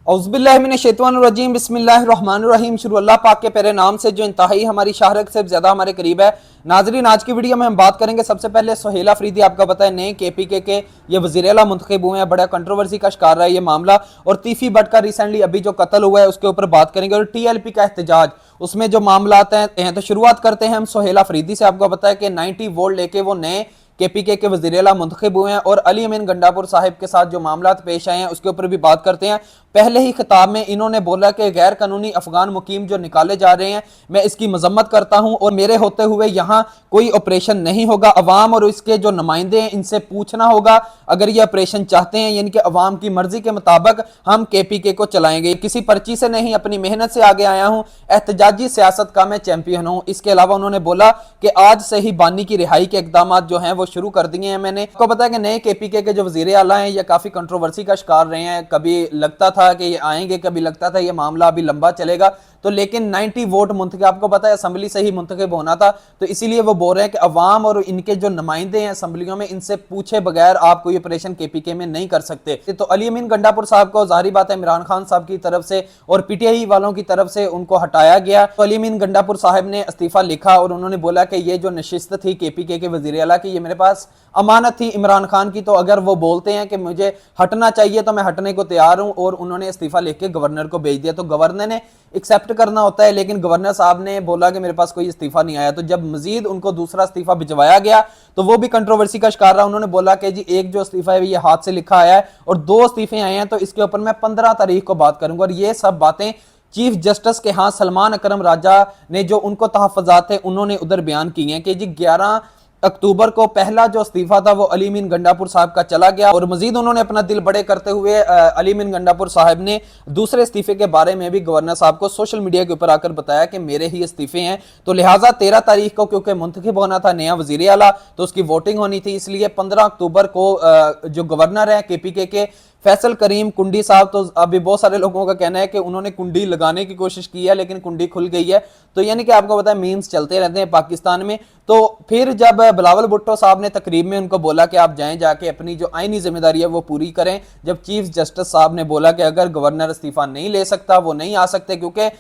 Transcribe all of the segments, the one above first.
औज़ुबिल्लाहिमिनश्शैतानिर्रजीम बिस्मिल्लाहिर्रहमानिर्रहीम। शुरू अल्लाह पाक के प्यारे नाम से जो इंतहाई हमारी शाहरग से ज़्यादा हमारे करीब है। नाजरीन, आज की वीडियो में हम बात करेंगे सबसे पहले सुहेल अफरीदी, आपका पता है नए KPK के ये वज़ीर आला मुंतखब हुए हैं, बड़ा कंट्रोवर्सी का शिकार रहा है ये मामला। और तीफी भट्ट का रिसेंटली अभी जो कत्ल हुआ है उसके ऊपर बात करेंगे, और TLP का एहतजाज उसमें जो मामला हैं। तो शुरुआत करते हैं हम सुहेल अफरीदी से। आपको पता है कि 90 वोल्ट लेके वो नए KPK के वज़ीर आला मुंतखब हुए हैं, और अली अमीन गंडापुर साहिब के साथ जो मामला पेश आए हैं उसके ऊपर भी बात करते हैं। पहले ही खिताब में इन्होंने बोला कि गैर कानूनी अफगान मुकीम जो निकाले जा रहे हैं, मैं इसकी मजम्मत करता हूं, और मेरे होते हुए यहाँ कोई ऑपरेशन नहीं होगा। अवाम और इसके जो नुमाइंदे हैं इनसे पूछना होगा अगर ये ऑपरेशन चाहते हैं, यानी कि अवाम की मर्जी के मुताबिक हम KPK को चलाएंगे। किसी पर्ची से नहीं, अपनी मेहनत से आगे आया हूं, एहतजाजी सियासत का मैं चैंपियन हूं। इसके अलावा उन्होंने बोला कि आज से ही बानी की रिहाई के इकदाम जो हैं वो शुरू कर दिए हैं मैंने। आपको पता है कि नए KPK के जो वज़ीर आला हैं ये काफी कंट्रोवर्सी का शिकार रहे हैं। कभी लगता था कि ये आएंगे, कभी लगता था ये मामला अभी लंबा चलेगा, तो लेकिन 90 वोट मुंतखब, आपको पता है असेंबली से ही मुंतखब होना था, तो इसीलिए वो बोल रहे हैं कि अवाम और इनके जो नुमाइंदे हैं असेंबलियों में, इनसे पूछे बगैर आप कोई ऑपरेशन KPK में नहीं कर सकते। तो अली अमीन गंडापुर साहब को जाहिर बात है इमरान खान साहब की तरफ से और PTI वालों की तरफ से उनको हटाया गया। तो अली अमीन गंडापुर साहब ने इस्तीफा लिखा और उन्होंने बोला कि ये जो नशिस्त थी KPK के वज़ीर आला की, ये मेरे पास अमानत थी इमरान खान की, तो अगर वो बोलते हैं कि मुझे हटना चाहिए तो मैं हटने को तैयार हूं। और उन्होंने इस्तीफा लिख के गवर्नर को भेज दिया। तो गवर्नर ने एक्सेप्ट करना होता है, लेकिन गवर्नर साहब ने बोला कि मेरे पास कोई इस्तीफा नहीं आया। तो जब मजीद उनको दूसरा इस्तीफा भिजवाया गया तो वो भी कंट्रोवर्सी का शिकार रहा। उन्होंने बोला कि जी एक जो इस्तीफा है ये हाथ से लिखा आया है और 2 इस्तीफे आए हैं, तो इसके ऊपर मैं 15 तारीख को बात करूंगा। और ये सब बातें चीफ जस्टिस के यहाँ सलमान अकरम राजा ने जो उनको तहफ़्फ़ुज़ात थे उन्होंने उधर बयान किए हैं कि जी 11 अक्टूबर को पहला जो इस्तीफा था वो अली अमीन गंडापुर साहब का चला गया। और मजीद उन्होंने अपना दिल बड़े करते हुए अली अमीन गंडापुर साहब ने दूसरे इस्तीफे के बारे में भी गवर्नर साहब को सोशल मीडिया के ऊपर आकर बताया कि मेरे ही इस्तीफे हैं, तो लिहाजा 13 तारीख को क्योंकि मुंतखब होना था नया वजीर आला, तो उसकी वोटिंग होनी थी, इसलिए 15 अक्टूबर को जो गवर्नर है KPK के फैसल करीम कुंडी साहब, तो अभी बहुत सारे लोगों का कहना है कि उन्होंने कुंडी लगाने की कोशिश की है लेकिन कुंडी खुल गई है। तो यानी कि आपको पता है मीम्स चलते रहते हैं पाकिस्तान में। तो फिर जब बिलावल भुट्टो साहब ने तकरीब में उनको बोला कि आप जाएं, जाके अपनी जो आईनी जिम्मेदारी है वो पूरी करें, जब चीफ जस्टिस साहब ने बोला कि अगर गवर्नर इस्तीफा नहीं ले सकता, वो नहीं आ सकते क्योंकि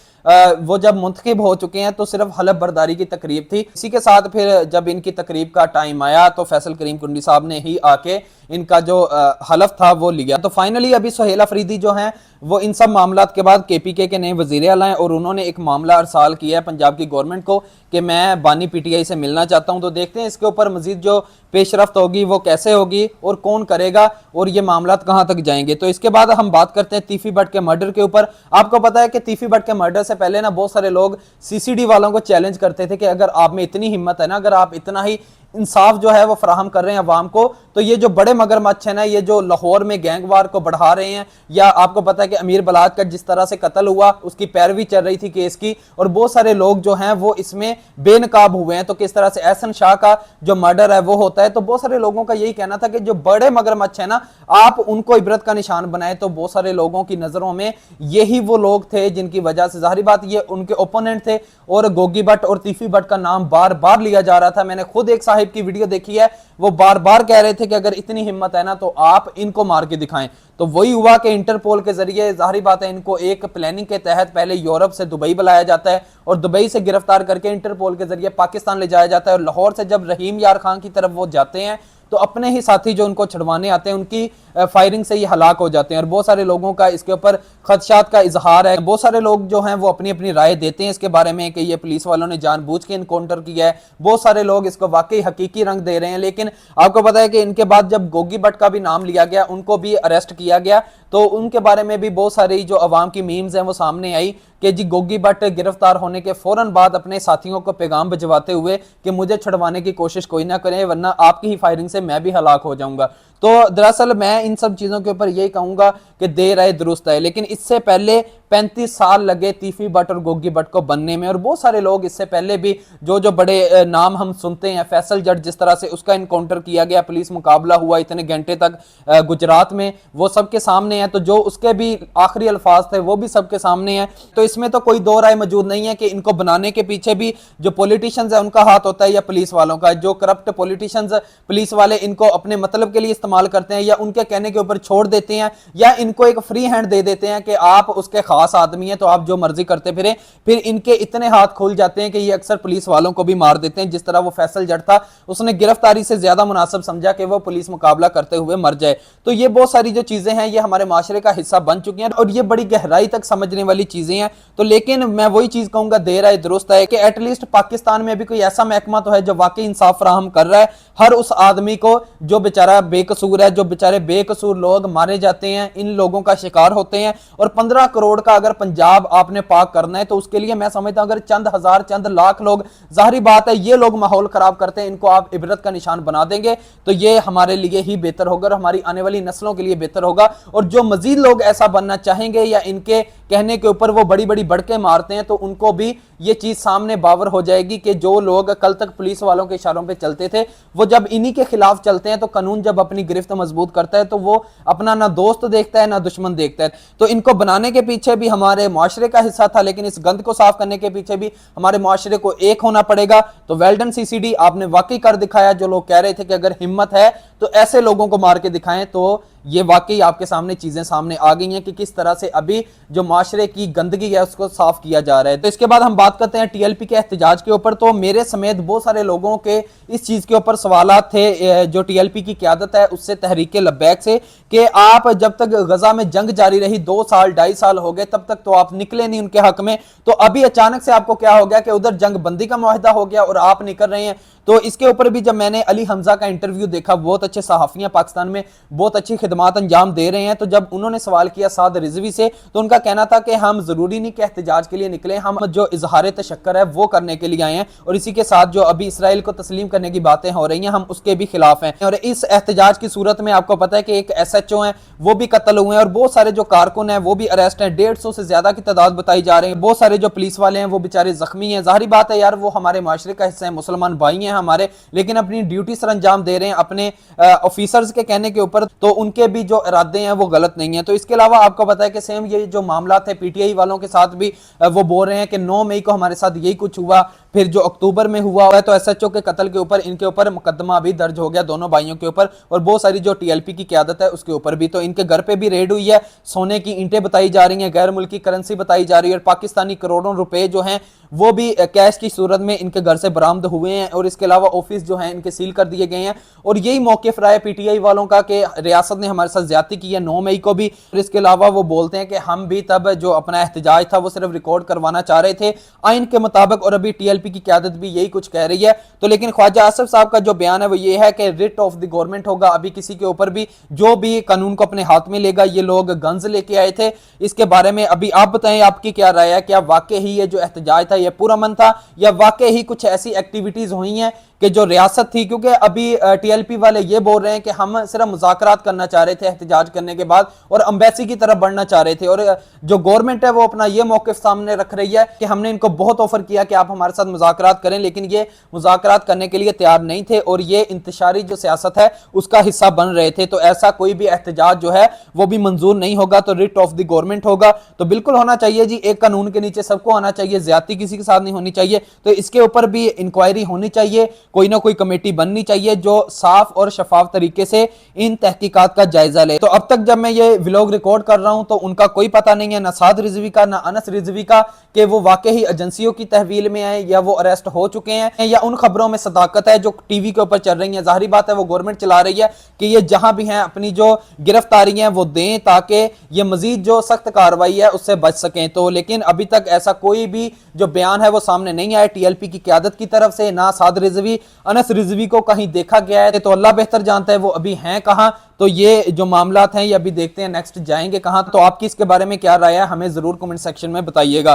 वो जब मुंतखब हो चुके हैं, तो सिर्फ हलफ बर्दारी की तकरीब थी। इसी के साथ फिर जब इनकी तकरीब का टाइम आया तो फैसल करीम कुंडी साहब ने ही आके इनका जो हलफ था वो लिया। तो फाइनली अभी सुहेल अफरीदी जो हैं वो इन सब मामलात के बाद KPK के नए वजीर आला हैं, और उन्होंने एक मामला अरसाल किया है पंजाब की गवर्नमेंट को कि मैं बानी PTI से मिलना चाहता हूं। तो देखते हैं इसके ऊपर मजीद जो पेशरफ्त होगी वो कैसे होगी और कौन करेगा और ये मामलात कहां तक जाएंगे। तो इसके बाद हम बात करते हैं तीफी भट्ट के मर्डर के ऊपर। आपको पता है कि तीफी भट्ट के मर्डर से पहले ना बहुत सारे लोग CCD वालों को चैलेंज करते थे कि अगर आप में इतनी हिम्मत है ना, अगर आप इतना ही इंसाफ जो है वो फराहम कर रहे हैं अवाम को, तो ये जो बड़े मगरमच्छ है ना, ये जो लाहौर में गैंगवार को बढ़ा रहे हैं, या आपको पता है कि अमीर बलात का जिस तरह से कत्ल हुआ उसकी पैरवी चल रही थी केस की, और बहुत सारे लोग जो हैं वो इसमें बेनकाब हुए हैं। तो किस तरह से एहसन शाह का जो मर्डर है वो होता है, तो बहुत सारे लोगों का यही कहना था कि जो बड़े मगरमच्छ है ना, आप उनको इबरत का निशान बनाए। तो बहुत सारे लोगों की नजरों में यही वो लोग थे जिनकी वजह से जाहिर बात ये उनके ओपोनेंट थे, और गोगी भट्ट और तीफी भट्ट का नाम बार बार लिया जा रहा था। मैंने खुद एक साहिब की वीडियो देखी है, वो बार बार कह रहे थे कि अगर इतनी हिम्मत है ना तो आप इनको मार के दिखाएं। तो वही हुआ कि इंटरपोल के जरिए जाहिर बात है इनको एक प्लानिंग के तहत पहले यूरोप से दुबई बुलाया जाता है, और दुबई से गिरफ्तार करके इंटरपोल के जरिए पाकिस्तान ले जाया जाता है। और लाहौर से जब रहीम यार खान की तरफ वो जाते हैं तो अपने ही साथी जो उनको छुड़वाने आते हैं उनकी फायरिंग से ये हलाक हो जाते हैं। और बहुत सारे लोगों का इसके ऊपर खदशात का इजहार है। बहुत सारे लोग जो हैं वो अपनी अपनी राय देते हैं इसके बारे में कि ये पुलिस वालों ने जानबूझ के इनकाउंटर किया है। बहुत सारे लोग इसको वाकई हकीकी रंग दे रहे हैं। लेकिन आपको पता है कि इनके बाद जब गोगी भट्ट का भी नाम लिया गया, उनको भी अरेस्ट किया गया, तो उनके बारे में भी बहुत सारी जो अवाम की मीम्स हैं वो सामने आई कि जी गोगी भट्ट गिरफ्तार होने के फौरन बाद अपने साथियों को पैगाम भिजवाते हुए कि मुझे छुड़वाने की कोशिश कोई ना करे, वरना आपकी ही फायरिंग से मैं भी हलाक हो जाऊंगा। तो दरअसल मैं इन सब चीजों के ऊपर यही कहूंगा कि देर आए दुरुस्त है। लेकिन इससे पहले 35 साल लगे तीफी भट्ट और गोगी भट्ट को बनने में, और बहुत सारे लोग इससे पहले भी जो जो बड़े नाम हम सुनते हैं, फैसल जट जिस तरह से उसका इनकाउंटर किया गया, पुलिस मुकाबला हुआ इतने घंटे तक गुजरात में, वो सबके सामने है। तो जो उसके भी आखिरी अल्फाज थे वो भी सबके सामने है। तो इसमें तो कोई दो राय मौजूद नहीं है कि इनको बनाने के पीछे भी जो पॉलिटिशियंस है उनका हाथ होता है या पुलिस वालों का। जो करप्ट पॉलिटिशियंस पुलिस वाले इनको अपने मतलब के लिए استعمال करते हैं या उनके कहने के ऊपर छोड़ देते हैं या इनको एक फ्री हैंड दे देते हैं कि आप उसके खास आदमी हैं तो आप जो मर्जी करते फिरें, फिर इनके इतने हाथ खुल जाते हैं कि ये अक्सर पुलिस वालों को भी मार देते हैं। जिस तरह वो फैसल जट था, उसने गिरफ्तारी से ज्यादा मुनासिब समझा कि वो पुलिस मुकाबला करते हुए मर जाए। तो ये बहुत सारी जो चीजें हैं ये हमारे माशरे का हिस्सा बन चुकी हैं और ये बड़ी गहराई तक समझने वाली चीजें हैं। तो लेकिन मैं वही चीज कहूंगा, देर आए दुरुस्त है, कि एटलीस्ट पाकिस्तान में भी कोई ऐसा महकमा तो है जो वाकई इंसाफ फराहम कर रहा है हर उस आदमी को जो बेचारा बेकसूर है, जो बेचारे बेकसूर लोग मारे जाते हैं, इन लोगों का शिकार होते हैं। और 15 करोड़ का अगर पंजाब आपने पाक करना है तो उसके लिए मैं समझता हूं अगर चंद हजार चंद लाख लोग, जाहिर बात है ये लोग माहौल खराब करते हैं, इनको आप इबरत का निशान बना देंगे तो ये हमारे लिए ही बेहतर होगा और हमारी आने वाली नस्लों के लिए बेहतर होगा। और जो मजीद लोग ऐसा बनना चाहेंगे या इनके कहने के ऊपर वो बड़ी बड़ी बड़के मारते हैं तो उनको भी ये चीज सामने बावर हो जाएगी कि जो लोग कल तक पुलिस वालों के इशारों पे चलते थे वो जब इन्हीं के खिलाफ चलते हैं तो कानून जब अपनी गिरफ्त मजबूत करता है तो वो अपना ना दोस्त देखता है ना दुश्मन देखता है। तो इनको बनाने के पीछे भी हमारे मुआशरे का हिस्सा था, लेकिन इस गंद को साफ करने के पीछे भी हमारे मुआशरे को एक होना पड़ेगा। तो वेल्डन सीसीडी, आपने वाकई कर दिखाया। जो लोग कह रहे थे कि अगर हिम्मत है तो ऐसे लोगों को मार के दिखाएं, तो ये वाकई आपके सामने चीजें सामने आ गई हैं कि किस तरह से अभी जो माशरे की गंदगी है उसको साफ किया जा रहा है। तो इसके बाद हम बात करते हैं टीएलपी के एहतजाज के ऊपर। तो मेरे समेत बहुत सारे लोगों के इस चीज के ऊपर सवालात थे जो टीएलपी की क़यादत है उससे, तहरीक लब्बैक से, कि आप जब तक गजा में जंग जारी रही 2 साल 2.5 साल हो गए तब तक तो आप निकले नहीं उनके हक में, तो अभी अचानक से आपको क्या हो गया कि उधर जंग बंदी का मुआहदा हो गया और आप निकल रहे हैं। तो इसके ऊपर भी जब मैंने अली हमजा का इंटरव्यू देखा, बहुत अच्छे सहाफ़ी हैं पाकिस्तान में, बहुत अच्छी खिदमात अंजाम दे रहे हैं, तो जब उन्होंने सवाल किया साद रिजवी से तो उनका कहना था कि हम जरूरी नहीं कि एहतजाज के लिए निकले, हम जो इजहार तशक्कर है वो करने के लिए आए हैं और इसी के साथ जो अभी इसराइल को तस्लीम करने की बातें हो रही हैं हम उसके भी खिलाफ हैं। और इस एहतजाज की सूरत में आपको पता है कि एक SHO है वो भी कत्ल हुए हैं और बहुत सारे जो कारकुन हैं वो भी अरेस्ट हैं, 150 से ज्यादा की तादाद बताई जा रही है। बहुत सारे जो पुलिस वाले हैं वो बेचारे जख्मी हैं। जाहिर बात है यार, वो हमारे माशरे का हिस्सा है, मुसलमान भाई हैं हमारे, लेकिन अपनी ड्यूटी सर अंजाम दे रहे हैं अपने ऑफिसर्स के कहने के ऊपर, तो उनके भी जो इरादे हैं वो गलत नहीं है। तो इसके अलावा आपको पता है कि सेम ये जो मामला थे PTI वालों के साथ भी वो बोल रहे हैं कि 9 मई को हमारे साथ यही कुछ हुआ, फिर जो अक्टूबर में हुआ है तो SHO के कत्ल के ऊपर इनके ऊपर मुकदमा भी दर्ज हो गया दोनों भाइयों के ऊपर और बहुत सारी जो TLP की क़यादत है उसके ऊपर भी। तो इनके घर पे भी रेड हुई है, सोने की ईंटें बताई जा रही हैं, गैर मुल्की करेंसी बताई जा रही है और पाकिस्तानी करोड़ों रुपए जो हैं वो भी कैश की सूरत में इनके घर से बरामद हुए हैं और इसके अलावा ऑफिस जो हैं इनके सील कर दिए गए हैं। और यही मौक़िफ़ रहा है PTI वालों का कि रियासत ने हमारे साथ ज्यादती की है 9 मई को भी। और इसके अलावा वो बोलते हैं कि हम भी तब जो अपना एहतजाज था वो सिर्फ रिकॉर्ड करवाना चाह रहे थे आइन के मुताबिक, और अभी TLP की क़यादत भी यही कुछ कह रही है। तो लेकिन ख्वाजा आसिफ साहब का जो बयान है वो ये है कि रिट ऑफ द गवर्नमेंट होगा, अभी किसी के ऊपर भी जो भी कानून को अपने हाथ में लेगा। ये लोग गन्स लेके आए थे, इसके बारे में अभी आप बताएं आपकी क्या राय है, क्या वाकई ही ये जो एहतजाज था ये पूरा मन था या वाकई ही कुछ ऐसी एक्टिविटीज हुई हैं कि जो रियासत थी, क्योंकि अभी TLP वाले ये बोल रहे हैं कि हम सिर्फ मुज़ाकरात करना चाह रहे थे एहतजाज करने के बाद और अम्बेसी की तरफ बढ़ना चाह रहे थे, और जो गवर्नमेंट है वो अपना ये मौक़िफ़ सामने रख रही है कि हमने इनको बहुत ऑफर किया कि आप हमारे साथ मुज़ाकरात करें, लेकिन ये मुज़ाकरात करने के लिए तैयार नहीं थे और ये इंतशारी जो सियासत है उसका हिस्सा बन रहे थे। तो ऐसा कोई भी एहतजाज जो है वो भी मंजूर नहीं होगा, तो रिट ऑफ द गवर्नमेंट होगा। तो बिल्कुल होना चाहिए जी, एक कानून के नीचे सबको आना चाहिए, ज्यादती किसी के साथ नहीं होनी चाहिए। तो इसके ऊपर भी इंक्वायरी होनी चाहिए, कोई ना कोई कमेटी बननी चाहिए जो साफ और शफाफ तरीके से इन तहकीकात का जायजा ले। तो अब तक जब मैं ये व्लॉग रिकॉर्ड कर रहा हूं तो उनका कोई पता नहीं है, ना साद रिजवी का ना अनस रिजवी का, कि वो वाकई ही एजेंसियों की तहवील में आए या वो अरेस्ट हो चुके हैं या उन खबरों में सदाकत है जो टीवी के ऊपर चल रही है। जाहिर बात है वो गवर्नमेंट चला रही है कि ये जहां भी हैं अपनी जो गिरफ्तारी है वो दें ताकि ये मजीद जो सख्त कार्रवाई है उससे बच सकें। तो लेकिन अभी तक ऐसा कोई भी जो बयान है वो सामने नहीं आया TLP की क़यादत की तरफ से, ना साद रिजवी अनस रिजवी को कहीं देखा गया है। तो अल्लाह बेहतर जानता है वो अभी हैं कहां। तो ये जो मामलात हैं ये अभी देखते हैं नेक्स्ट जाएंगे कहां। तो आपकी इसके बारे में क्या राय है हमें जरूर कमेंट सेक्शन में बताइएगा।